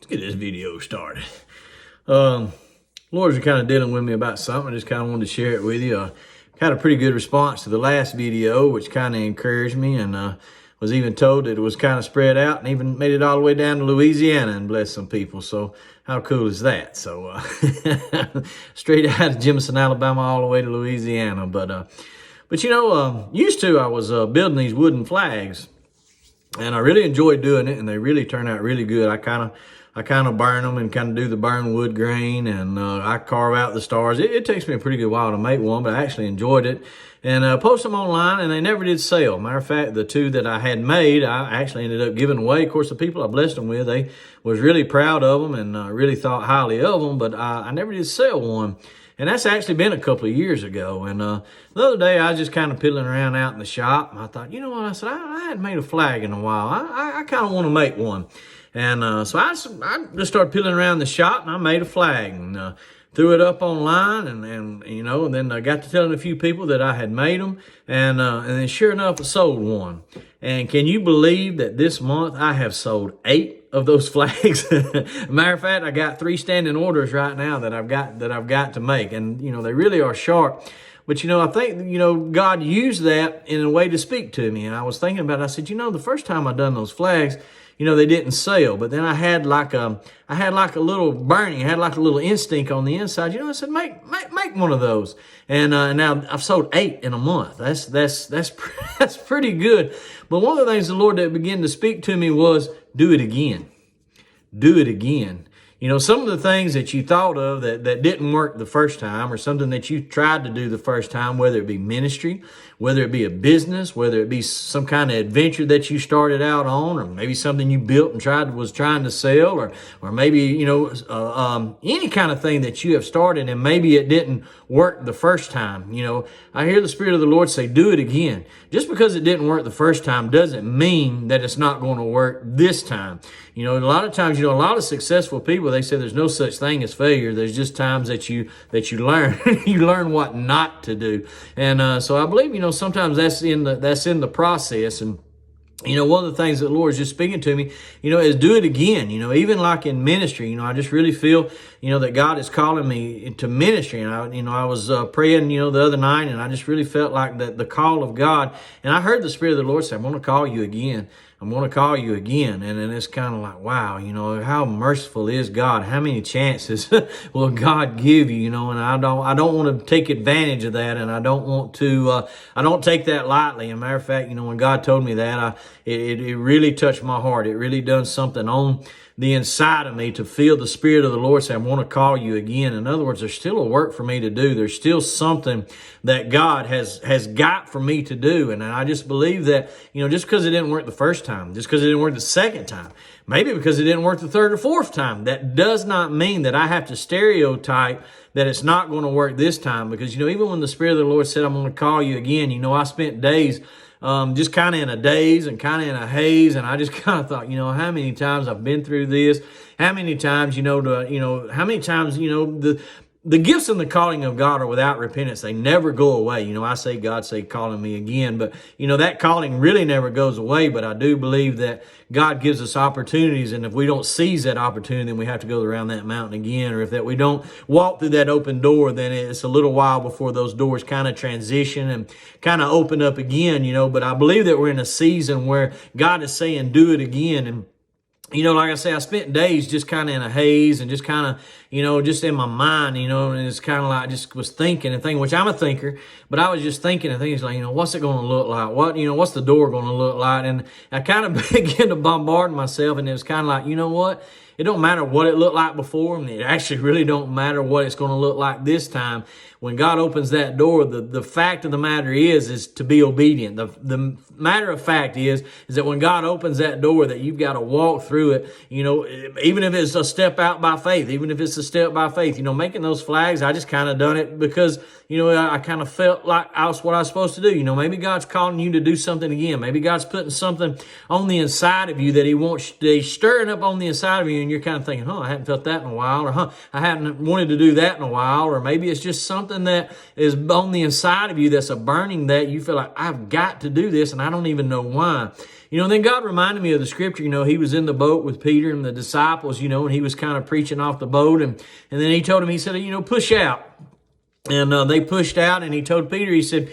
Let's get this video started. Lord's kind of dealing with me about something. I just kind of wanted to share it with you. Had a pretty good response to the last video, which kind of encouraged me, and was even told that it was kind of spread out and even made it all the way down to Louisiana and blessed some people. So how cool is that? So straight out of Jemison, Alabama, all the way to Louisiana. But you know, used to I was building these wooden flags, and I really enjoyed doing it, and they really turned out really good. I kind of burn them and kind of do the burn wood grain, and I carve out the stars. It takes me a pretty good while to make one, but I actually enjoyed it. And post them online, and they never did sell. Matter of fact, the two that I had made, I actually ended up giving away. Of course, the people I blessed them with, they was really proud of them and really thought highly of them, but I never did sell one. And that's actually been a couple of years ago. And the other day, I was just kind of piddling around out in the shop, and I thought, you know what? I said, I hadn't made a flag in a while. I kind of want to make one. And so I just started piddling around the shop, and I made a flag and threw it up online, and you know, and then I got to telling a few people that I had made them, and then sure enough, I sold one. And can you believe that this month I have sold 8 of those flags? Matter of fact, I got 3 standing orders right now that I've got to make, and you know, they really are sharp. But you know, I think, you know, God used that in a way to speak to me. And I was thinking about it. I said, you know, the first time I done those flags, you know, they didn't sell. But then I had like a little burning, I had like a little instinct on the inside. You know, I said, make one of those. And now I've sold 8 in a month. That's pretty good. But one of the things the Lord that began to speak to me was, do it again. Do it again. You know, some of the things that you thought of that didn't work the first time, or something that you tried to do the first time, whether it be ministry, whether it be a business, whether it be some kind of adventure that you started out on, or maybe something you built and was trying to sell, or maybe, you know, any kind of thing that you have started and maybe it didn't work the first time. You know, I hear the Spirit of the Lord say, do it again. Just because it didn't work the first time doesn't mean that it's not going to work this time. You know, a lot of times, you know, a lot of successful people, they say there's no such thing as failure. There's just times that you learn, you learn what not to do. And so I believe, you know, sometimes that's in the process. And you know, one of the things that the Lord is just speaking to me, you know, is do it again. You know, even like in ministry, you know, I just really feel, you know, that God is calling me into ministry. And I was praying, you know, the other night, and I just really felt like the call of God. And I heard the Spirit of the Lord say, I'm going to call you again. I'm going to call you again. And then it's kind of like, wow, you know, how merciful is God? How many chances will God give you? You know, and I don't want to take advantage of that. And I don't want to, I don't take that lightly. As a matter of fact, you know, when God told me that, it really touched my heart. It really done something on the inside of me to feel the Spirit of the Lord say, I want to call you again. In other words, there's still a work for me to do. There's still something that God has got for me to do. And I just believe that, you know, just because it didn't work the first time, just because it didn't work the second time, maybe because it didn't work the third or fourth time, that does not mean that I have to stereotype that it's not going to work this time. Because, you know, even when the Spirit of the Lord said, I'm going to call you again, you know, I spent days just kind of in a daze and kind of in a haze. And I just kind of thought, you know, how many times I've been through this, how many times, how many times, you know, the gifts and the calling of God are without repentance. They never go away. You know, I say, God say, calling me again. But, you know, that calling really never goes away. But I do believe that God gives us opportunities. And if we don't seize that opportunity, then we have to go around that mountain again. Or if that we don't walk through that open door, then it's a little while before those doors kind of transition and kind of open up again, you know. But I believe that we're in a season where God is saying, do it again. And you know, like I say, I spent days just kind of in a haze and just kind of, you know, just in my mind, you know, and it's kind of like I just was thinking and thinking, which I'm a thinker, but I was just thinking and thinking, like, you know, what's it going to look like? What's the door going to look like? And I kind of began to bombard myself, and it was kind of like, you know what? It don't matter what it looked like before, and it actually really don't matter what it's going to look like this time. When God opens that door, the fact of the matter is to be obedient. The matter of fact is that when God opens that door, that you've got to walk through it, you know, even if it's a step out by faith, even if it's a step by faith, you know, making those flags, I just kind of done it because, you know, I kind of felt like what I was supposed to do. You know, maybe God's calling you to do something again. Maybe God's putting something on the inside of you that He's stirring up on the inside of you, and you're kind of thinking, I hadn't felt that in a while, or I hadn't wanted to do that in a while, or maybe it's just something that is on the inside of you that's a burning that you feel like, I've got to do this, and I don't even know why. Then God reminded me of the scripture. He was in the boat with Peter and the disciples, and he was kind of preaching off the boat. And then he told him, he said, push out. And they pushed out, and he told Peter, he said,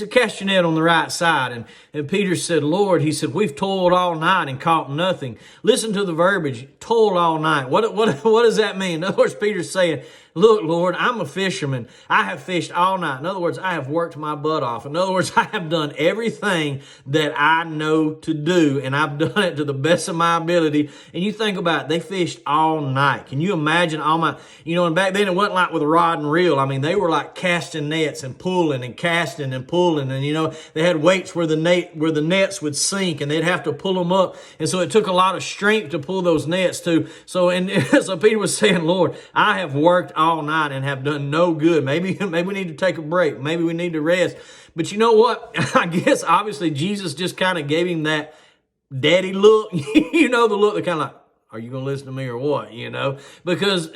cast your net on the right side. And Peter said, Lord, he said, we've toiled all night and caught nothing. Listen to the verbiage, toiled all night. What does that mean? In other words, Peter's saying, look, Lord, I'm a fisherman. I have fished all night. In other words, I have worked my butt off. In other words, I have done everything that I know to do, and I've done it to the best of my ability. And you think about it, they fished all night. Can you imagine all my, and back then it wasn't like with a rod and reel. I mean, they were like casting nets and pulling and casting and pulling. And, they had weights where the nets would sink, and they'd have to pull them up. And so it took a lot of strength to pull those nets too. So Peter was saying, Lord, I have worked all night and have done no good. Maybe we need to take a break. Maybe we need to rest. But you know what? I guess obviously Jesus just kind of gave him that daddy look. The look that kind of like, are you going to listen to me or what? Because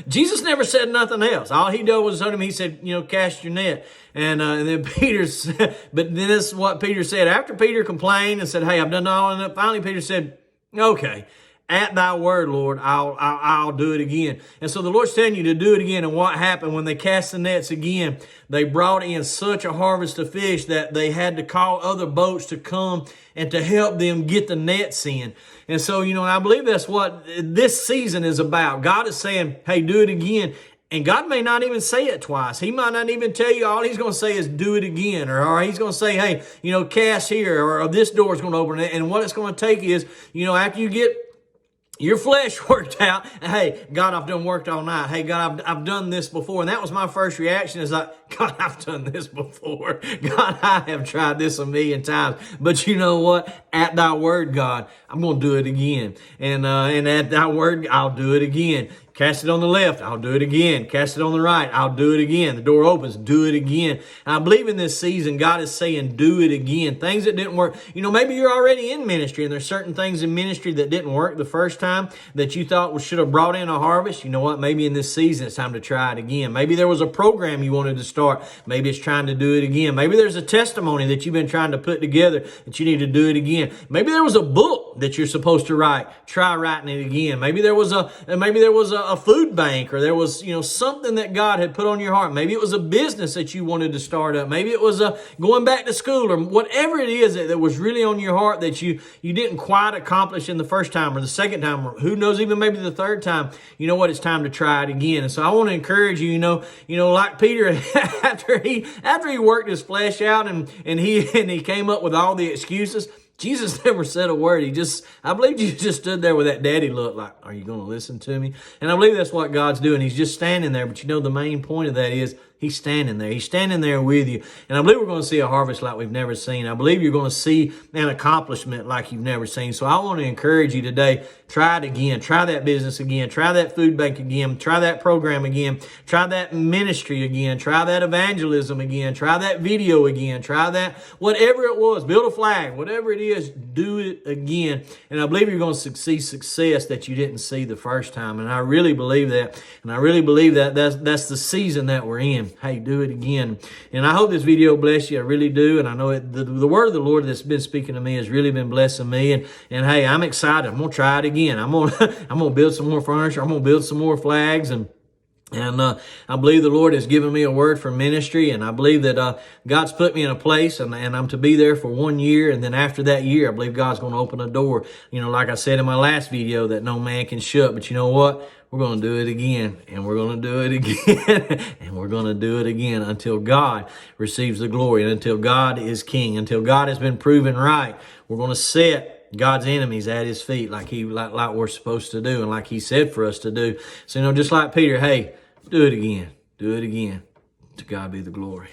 Jesus never said nothing else. All he did was told him, he said, cast your net. And then but then this is what Peter said. After Peter complained and said, hey, I've done all, and finally Peter said, okay, at thy word, Lord, I'll do it again. And so the Lord's telling you to do it again. And what happened when they cast the nets again? They brought in such a harvest of fish that they had to call other boats to come and to help them get the nets in. And so, and I believe that's what this season is about. God is saying, hey, do it again. And God may not even say it twice. He might not even tell you. All he's going to say is do it again. Or he's going to say, hey, cast here, or this door is going to open. And what it's going to take is, after you get your flesh worked out, hey, God, I've done worked all night. Hey, God, I've done this before. And that was my first reaction, is like, God, I've done this before. God, I have tried this 1,000,000 times. But you know what? At thy word, God, I'm going to do it again. And at thy word, I'll do it again. Cast it on the left, I'll do it again. Cast it on the right, I'll do it again. The door opens, do it again. And I believe in this season, God is saying, do it again. Things that didn't work. Maybe you're already in ministry, and there's certain things in ministry that didn't work the first time that you thought should have brought in a harvest. You know what? Maybe in this season, it's time to try it again. Maybe there was a program you wanted to start. Maybe it's trying to do it again. Maybe there's a testimony that you've been trying to put together that you need to do it again. Maybe there was a book that you're supposed to write. Try writing it again. Maybe there was a food bank, or there was, something that God had put on your heart. Maybe it was a business that you wanted to start up. Maybe it was going back to school, or whatever it is that was really on your heart that you didn't quite accomplish in the first time or the second time, or who knows, even maybe the third time. You know what? It's time to try it again. And so I want to encourage you, like Peter, after he worked his flesh out and he came up with all the excuses, Jesus never said a word. I believe Jesus just stood there with that daddy look like, are you going to listen to me? And I believe that's what God's doing. He's just standing there. But the main point of that is he's standing there. He's standing there with you. And I believe we're going to see a harvest like we've never seen. I believe you're going to see an accomplishment like you've never seen. So I want to encourage you today, try it again. Try that business again. Try that food bank again. Try that program again. Try that ministry again. Try that evangelism again. Try that video again. Try that, whatever it was, build a flag, whatever it is, do it again. And I believe you're going to see success that you didn't see the first time. And I really believe that. And I really believe that that's the season that we're in. Hey, do it again. And I hope this video bless you. I really do. And I know the word of the Lord that's been speaking to me has really been blessing me. And hey, I'm excited. I'm going to try it again. I'm going to build some more furniture. I'm going to build some more flags. And I believe the Lord has given me a word for ministry, and I believe that God's put me in a place, and I'm to be there for 1 year, and then after that year, I believe God's going to open a door, like I said in my last video, that no man can shut. But you know what? We're going to do it again, and we're going to do it again, and we're going to do it again until God receives the glory, and until God is king, until God has been proven right. We're going to set God's enemies at his feet like we're supposed to do, and like he said for us to do. So, just like Peter, hey, do it again. Do it again. To God be the glory.